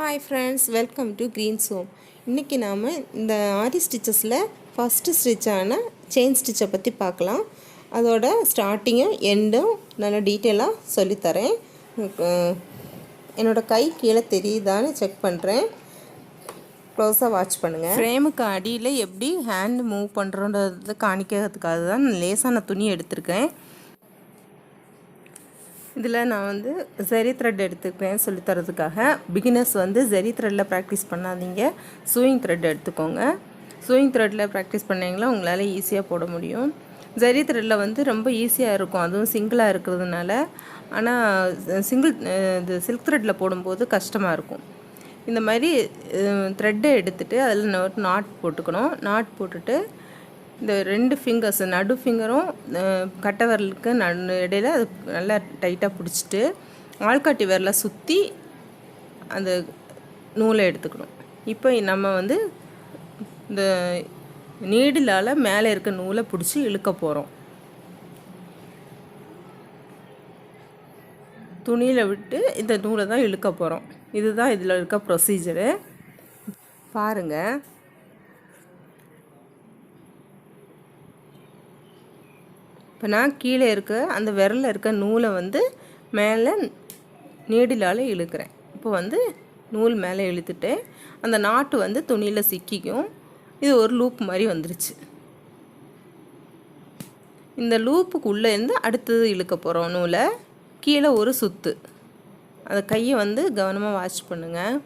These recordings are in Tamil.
Hi friends, welcome to greens home. இன்றைக்கி நாம் இந்த ஆரி ஸ்டிச்சஸில் ஃபஸ்ட்டு ஸ்டிச்சான செயின் ஸ்டிச்சை பற்றி பார்க்கலாம். அதோட ஸ்டார்டிங்கும் எண்டும் நல்லா டீட்டெயிலாக சொல்லித்தரேன். என்னோடய கை கீழே தெரியுதான்னு செக் பண்ணுறேன். க்ளோஸாக வாட்ச் பண்ணுங்கள். ஃப்ரேமுக்கு அடியில் எப்படி ஹேண்ட் மூவ் பண்ணுறோன்றது காணிக்கிறதுக்காக தான் லேசான துணி எடுத்திருக்கேன். இதில் நான் ஜரி த்ரெட் எடுத்துக்கிறேன் சொல்லித்தரதுக்காக. பிகினர்ஸ் ஜரி த்ரெட்டில் ப்ராக்டிஸ் பண்ணாதீங்க, சூயிங் த்ரெட் எடுத்துக்கோங்க. சூயிங் த்ரெட்டில் ப்ராக்டிஸ் பண்ணிங்கன்னா உங்களால் ஈஸியாக போட முடியும். ஜரி த்ரெட்டில் ரொம்ப ஈஸியாக இருக்கும், அதுவும் சிங்கிளாக இருக்கிறதுனால. ஆனால் இது சில்க் த்ரெட்டில் போடும்போது கஷ்டமாக இருக்கும். இந்த மாதிரி த்ரெட்டை எடுத்துகிட்டு அதில் ஒரு நாட் போட்டுக்கணும். நாட் போட்டுட்டு இந்த 2 ஃபிங்கர்ஸ் நடு ஃபிங்கரும் கட்டை விரலுக்கு இடையில அது நல்லா டைட்டாக பிடிச்சிட்டு ஆள்காட்டி விரலை சுற்றி அந்த நூலை எடுத்துக்கணும். இப்போ நம்ம இந்த நீடிலால் மேலே இருக்க நூலை பிடிச்சி இழுக்க போகிறோம். துணியில் விட்டு இந்த நூலை தான் இழுக்க போகிறோம். இதுதான் இதில் இருக்க ப்ரொசீஜரு. பாருங்கள். இப்போ நான் கீழே இருக்க அந்த விரலில் இருக்க நூலை மேலே நீடிலால் இழுக்கிறேன். இப்போ நூல் மேலே இழுத்துட்டு அந்த நாட்டு துணியில் சிக்கிக்கும். இது ஒரு லூப் மாதிரி வந்துருச்சு. இந்த லூப்புக்குள்ளே இருந்து அடுத்தது இழுக்க போகிறோம் நூலை. கீழே ஒரு சுற்று. அந்த கையை கவனமாக வாட்ச் பண்ணுங்கள்.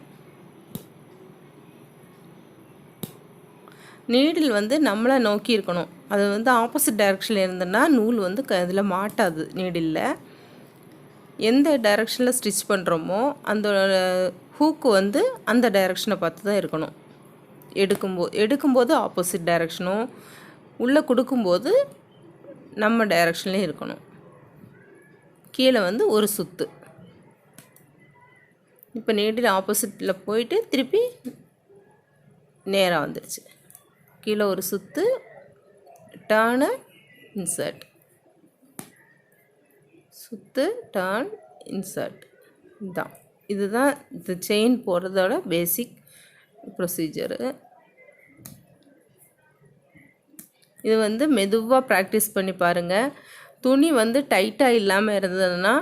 நீடில் நம்மளை நோக்கி இருக்கணும். அது ஆப்போசிட் டைரெக்ஷனில் இருந்ததுன்னா நூல் இதில் மாட்டாது. நீடில் எந்த டைரெக்ஷனில் ஸ்டிச் பண்ணுறோமோ அந்த ஹூக்கு அந்த டைரெக்ஷனை பார்த்து தான் இருக்கணும். எடுக்கும்போது ஆப்போசிட் டைரெக்ஷனும், உள்ளே கொடுக்கும்போது நம்ம டைரெக்ஷன்லேயும் இருக்கணும். கீழே ஒரு சுற்று. இப்போ நீடில் ஆப்போசிட்டில் போயிட்டு திருப்பி நேராக வந்துடுச்சு. கீழே ஒரு சுற்று, டர்னு, இன்சர்ட், சுற்று, டர்ன், இன்சர்ட். இதுதான் இந்த செயின் போடுறதோட பேசிக் ப்ரொசீஜரு. இது மெதுவாக ப்ராக்டிஸ் பண்ணி பாருங்கள். துணி டைட்டாக இல்லாமல் இருந்ததுன்னா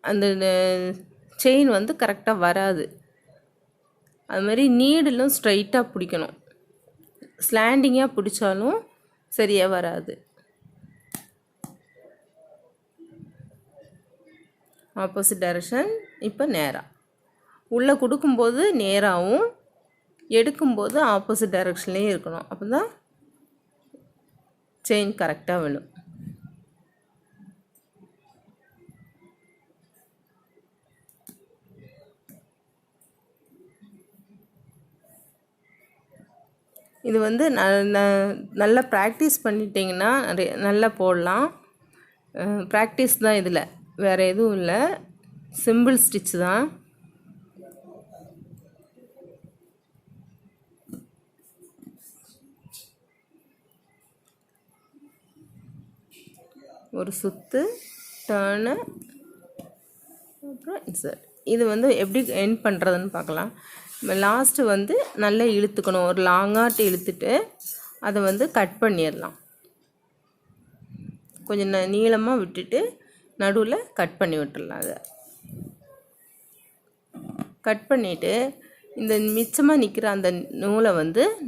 அந்த செயின் கரெக்டாக வராது. அதுமாதிரி நீடிலும் ஸ்ட்ரைட்டாக பிடிக்கணும். ஸ்லாண்டிங்காக பிடிச்சாலும் சரியாக வராது. Opposite direction. இப்போ நேராக உள்ளே கொடுக்கும்போது நேராகவும், எடுக்கும்போது ஆப்போசிட் டைரெக்ஷன்லேயும் இருக்கணும். அப்போ தான் செயின் கரெக்டாக விழும். இது நல்லா ப்ராக்டிஸ் பண்ணிட்டிங்கன்னா நல்லா போடலாம். ப்ராக்டிஸ் தான் இதில், வேறு எதுவும் இல்லை. சிம்பிள் ஸ்டிச் தான். ஒரு சுற்று, டர்னு, அப்புறம் இன்சர்ட். இது எப்படி எண்ட் பண்ணுறதுன்னு பார்க்கலாம். லாஸ்ட்டு நல்லா இழுத்துக்கணும். ஒரு லாங்காட்டு இழுத்துட்டு அதை கட் பண்ணிடலாம். கொஞ்சம் நீளமாக விட்டுட்டு நடுவில் கட் பண்ணி விட்டுடலாம். அதை கட் பண்ணிவிட்டு இந்த மிச்சமாக நிற்கிற அந்த நூலை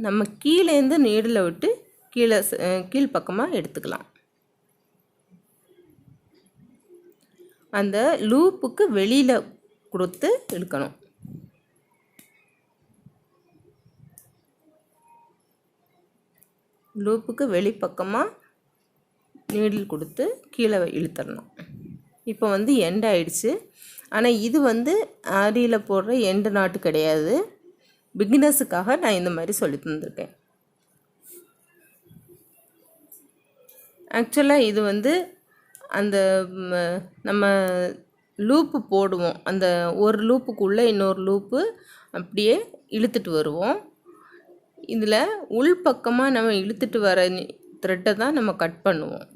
நம்ம கீழேருந்து நீடில் விட்டு கீழ்ப்பக்கமாக எடுத்துக்கலாம். அந்த லூப்புக்கு வெளியில் கொடுத்து இழுக்கணும். லூப்புக்கு வெளிப்பக்கமாக நீடில் கொடுத்து கீழே இழுத்துடணும். இப்போ எண்ட் ஆயிடுச்சு. ஆனால் இது ஆரியில் போடுற எண்டு நாட்டு கிடையாது. பிகினர்ஸுக்காக நான் இந்த மாதிரி சொல்லி தந்திருக்கேன். ஆக்சுவலாக இது அந்த நம்ம லூப்பு போடுவோம். அந்த ஒரு லூப்புக்குள்ளே இன்னொரு லூப்பு அப்படியே இழுத்துட்டு வருவோம். இதில் உள்பக்கமாக நம்ம இழுத்துட்டு வர த்ரெட்டை தான் நம்ம கட் பண்ணுவோம்.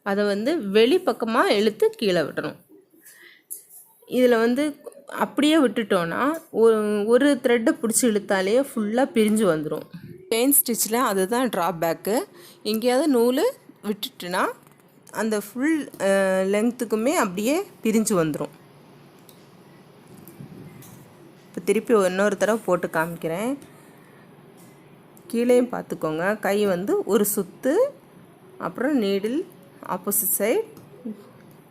அதை வெளிப்பக்கமாக இழுத்து கீழே விடணும். இதில் வந்து அப்படியே விட்டுட்டோன்னா ஒரு த்ரெட்டை பிடிச்சி இழுத்தாலே ஃபுல்லாக பிரிஞ்சு வந்துடும். செயின் ஸ்டிச்சில் அதுதான் ட்ராபேக்கு. எங்கேயாவது நூல் விட்டுட்டுனா அந்த ஃபுல் லெங்க்த்துக்குமே அப்படியே பிரிஞ்சு வந்துடும். இப்போ திருப்பி இன்னொரு தடவை போட்டு காமிக்கிறேன். கீழேயும் பார்த்துக்கோங்க. கை வந்து ஒரு சுற்று, அப்புறம் நீடில் ஆப்போசிட் சைடு,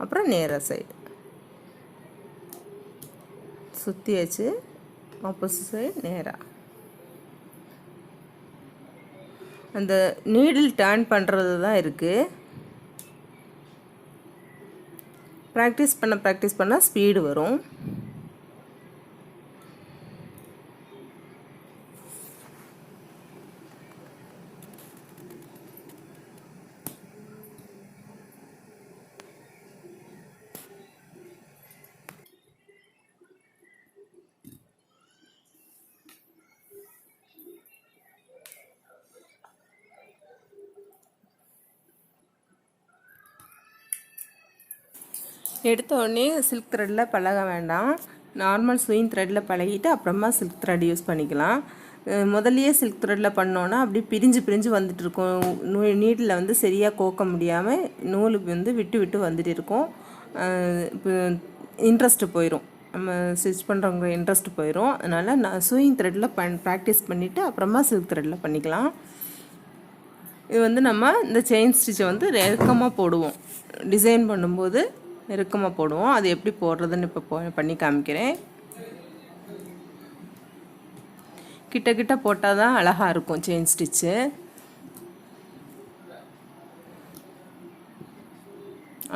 அப்புறம் நேராக சைடு சுற்றியாச்சு. ஆப்போசிட் சைடு நேராக. அந்த நீடில் டர்ன் பண்ணுறது தான் இருக்குது. ப்ராக்டிஸ் பண்ண ஸ்பீடு வரும். எடுத்த உடனே சில்க் த்ரெட்டில் பழக வேண்டாம். நார்மல் ஸ்விங் த்ரெட்டில் பழகிட்டு அப்புறமா சில்க் த்ரெட் யூஸ் பண்ணிக்கலாம். முதல்லையே சில்க் த்ரெட்டில் பண்ணோன்னா அப்படி பிரிஞ்சு வந்துட்டுருக்கும். நீடில் வந்து சரியாக கோக்க முடியாமல் நூல் வந்து விட்டு வந்துட்டு இருக்கும். இப்போ இன்ட்ரெஸ்ட்டு போயிடும். நம்ம ஸ்டிச் பண்ணுறவங்க இன்ட்ரெஸ்ட் போயிடும். அதனால் நான் ஸ்விங் த்ரெட்டில் ப்ராக்டிஸ் பண்ணிவிட்டு அப்புறமா சில்க் த்ரெட்டில் பண்ணிக்கலாம். இது வந்து நம்ம இந்த செயின் ஸ்டிச்சை வந்து நெருக்கமாக போடுவோம். டிசைன் பண்ணும்போது நெருக்கமாக போடுவோம். அது எப்படி போடுறதுன்னு இப்போ பண்ணி காமிக்கிறேன். கிட்ட போட்டால் தான் அழகாக இருக்கும் செயின் ஸ்டிச்சு.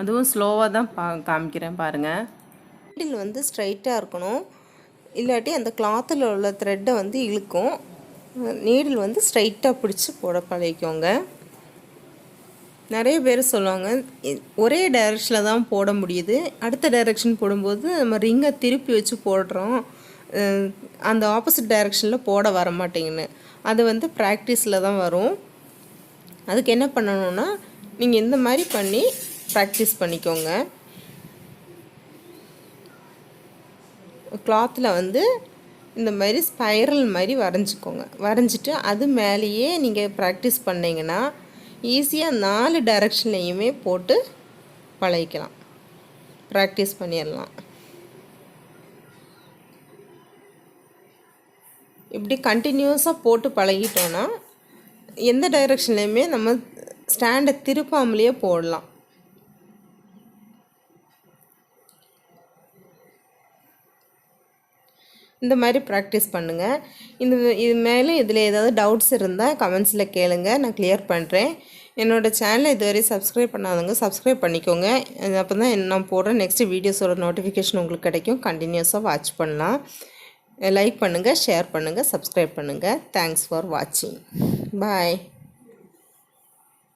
அதுவும் ஸ்லோவாக தான் காமிக்கிறேன் பாருங்கள். நீடில் வந்து ஸ்ட்ரைட்டாக இருக்கணும், இல்லாட்டி அந்த கிளாத்தில் உள்ள த்ரெட்டை வந்து இழுக்கும். நீடில் வந்து ஸ்ட்ரைட்டாக பிடிச்சி போட பழகிக்கோங்க. நிறைய பேர் சொல்லுவாங்க ஒரே டைரெக்ஷனில் தான் போட முடியுது, அடுத்த டைரெக்ஷன் போடும்போது நம்ம ரிங்கை திருப்பி வச்சு போடுறோம், அந்த ஆப்போசிட் டைரெக்ஷனில் போட வர மாட்டேங்குன்னு. அது வந்து ப்ராக்டிஸில் தான் வரும். அதுக்கு என்ன பண்ணணுன்னா நீங்கள் இந்த மாதிரி பண்ணி ப்ராக்டிஸ் பண்ணிக்கோங்க. கிளாத்தில் வந்து இந்த மாதிரி ஸ்பைரல் மாதிரி வரைஞ்சிக்கோங்க. வரைஞ்சிட்டு அது மேலேயே நீங்கள் ப்ராக்டிஸ் பண்ணிங்கன்னா ஈஸியாக 4 டைரெக்ஷன்லேயுமே போட்டு பழகிக்கலாம். ப்ராக்டிஸ் பண்ணிடலாம். இப்படி கண்டினியூஸாக போட்டு பழகிட்டோன்னா எந்த டைரெக்ஷன்லேயுமே நம்ம ஸ்டாண்டை திருப்பாமலேயே போடலாம். இந்த மாதிரி ப்ராக்டிஸ் பண்ணுங்கள். இது மேலே இதில் ஏதாவது டவுட்ஸ் இருந்தால் கமெண்ட்ஸில் கேளுங்க, நான் கிளியர் பண்ணுறேன். என்னோடய சேனலை இதுவரை சப்ஸ்கிரைப் பண்ணாதவங்க சப்ஸ்கிரைப் பண்ணிக்கோங்க. அப்போ தான் நான் போடுற நெக்ஸ்ட் வீடியோஸோட நோட்டிஃபிகேஷன் உங்களுக்கு கிடைக்கும். கண்டினியூஸாக வாட்ச் பண்ணலாம். லைக் பண்ணுங்கள், ஷேர் பண்ணுங்கள், சப்ஸ்கிரைப் பண்ணுங்கள். தேங்க்ஸ் ஃபார் வாட்சிங். பாய்.